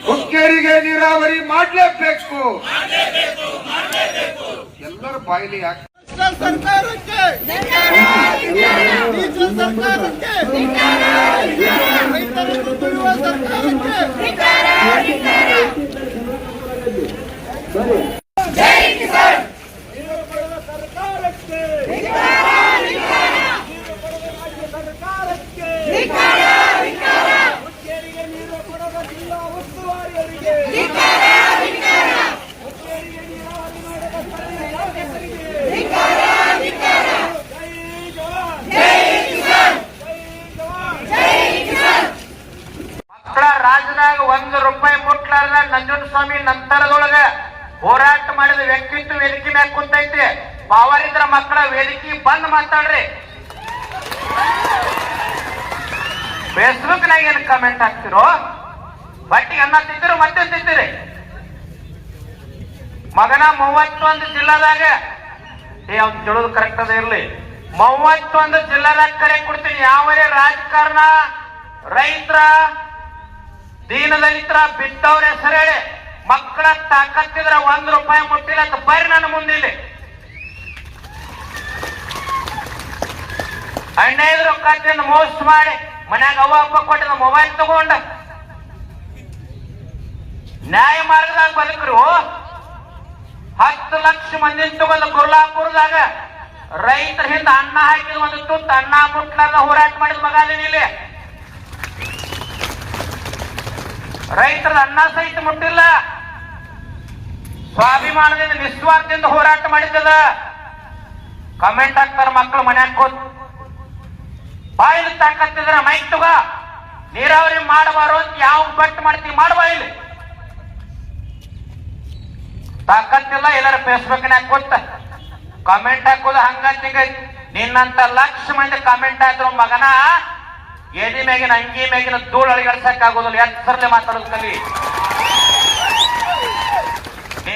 ಹುಕ್ಕೇರಿಗೆ ನೀರಾವರಿ ಮಾಡಲೇಬೇಕು. ಎಲ್ಲರ ಬಾಯಿಲಿ ಯಾಕೆ ಸರ್ಕಾರಕ್ಕೆ ಸರ್ಕಾರಕ್ಕೆ ರೈತರನ್ನು ತುಳಿಯುವ ಸರ್ಕಾರಕ್ಕೆ ಜೈ ಕಿಸಾನ್ ನೀರು ಕೊಡುವ ಸರ್ಕಾರಕ್ಕೆ ಸರ್ಕಾರಕ್ಕೆ ಹುಕ್ಕೇರಿಗೆ ನೀರು ಕೊಡುವ ಜಿಲ್ಲಾ ಉಸ್ತುವಾರಿಯವರಿಗೆ ಹುಕ್ಕೇರಿಗೆ ನೀರಾವರಿ ಮಾಡುವ ಮಕ್ಕಳ ರಾಜ್ಯದಾಗ ₹1 ಮುಟ್ಲಾರ್ದ ನಂಜುಂಡಸ್ವಾಮಿ ನಂತರದೊಳಗ ಹೋರಾಟ ಮಾಡಿದ ವ್ಯಕ್ತಿತ್ವ ವೇದಿಕೆ ಮ್ಯಾಗ ಕುಂತೈತಿ. ಪವರ್ ಇದ್ರ ಮಕ್ಕಳ ವೇದಿಕೆ ಬಂದ್ ಮಾತಾಡ್ರಿ. ಫೇಸ್ಬುಕ್ ನಾಗ ಏನ್ ಕಮೆಂಟ್ ಹಾಕ್ತಿರೋ, ಬಟ್ಟಿಗೆ ಅನ್ನ ತಿಂತಿರೋ ಮತ್ತೆ ತಿಂತೀರಿ. ಮಗನ 31 ಜಿಲ್ಲಾದಾಗ ಅವ್ನು ಕೇಳೋದು ಕರೆಕ್ಟ್ ಅದ ಇರ್ಲಿ. 31 ಜಿಲ್ಲಾದಾಗ ಕರೆ ಕೊಡ್ತೀನಿ. ಯಾವರೇ ರಾಜಕಾರಣ ರೈತರ ದೀನದಲಿತರ ಬಿದ್ದವ್ರ ಹೆಸರು ಹೇಳಿ ಮಕ್ಕಳ ತಾಕತ್ತಿದ್ರ ₹1 ಮುಟ್ಟಿಲ್ಲ ಅಂತ ಬರ್ರಿ ನನ್ನ ಮುಂದಿಲ್ಲಿ. 15 ರೊಕ್ಕದಿಂದ ಮೋಸ ಮಾಡಿ ಮನ್ಯಾಗ ಅವ್ವ ಅಪ್ಪ ಕೊಟ್ಟಿದ ಮೊಬೈಲ್ ತಗೊಂಡ ನ್ಯಾಯ ಮಾರ್ಗದಾಗ ಬದುಕ್ರು. 10 ಲಕ್ಷ ಮಂದಿ ತಗೊಂಡ ಗುರ್ಲಾಪುರದಾಗ ರೈತರ ಹಿಂದ ಅನ್ನ ಹಾಕಿದ ಒಂದು ತುತ್ತು ಅನ್ನ ಮುಟ್ಲಾರ್ದ ಹೋರಾಟ ಮಾಡಿದ ಮಗ ಇಲ್ಲಿ. ರೈತರ ಅನ್ನ ಸಹಿತ ಮುಟ್ಟಿಲ್ಲ. ಸ್ವಾಭಿಮಾನದಿಂದ ನಿಸ್ವಾರ್ಥದಿಂದ ಹೋರಾಟ ಮಾಡಿದ್ದದ. ಕಮೆಂಟ್ ಹಾಕ್ತಾರ ಮಕ್ಕಳು ಮನ್ಯಾಗ ಕೂತ್. ಬಾಯಿಲ್ ತಾಕತ್ತಿದ್ರ ಮೈಕ್ ತಗ. ನೀರಾವರಿ ಮಾಡಬಾರೋ ಅಂತ ಯಾವ ಬಟ್ ಮಾಡ್ತೀವಿ ಮಾಡುವ. ಇಲ್ಲಿ ತಾಕತ್ತಿಲ್ಲ. ಎಲ್ಲಾರ ಫೇಸ್ಬುಕ್ನಾಗ ಕೂತ ಕಮೆಂಟ್ ಹಾಕೋದು ಹಂಗಂತೀಗ. ನಿನ್ನಂತ ಲಕ್ಷ ಮಂದಿ ಕಮೆಂಟ್ ಹಾಕಿದ್ರು ಮಗನ ಎದಿ ಮೇಗಿನ ಅಂಗಿ ಮೇಗಿನ ಧೂಳು ಅಳಿಗಡ್ಸಕ್ ಆಗೋದಿಲ್ಲ. ಎತ್ತರಲೆ ಮಾತಾಡೋದು ಕಲಿ.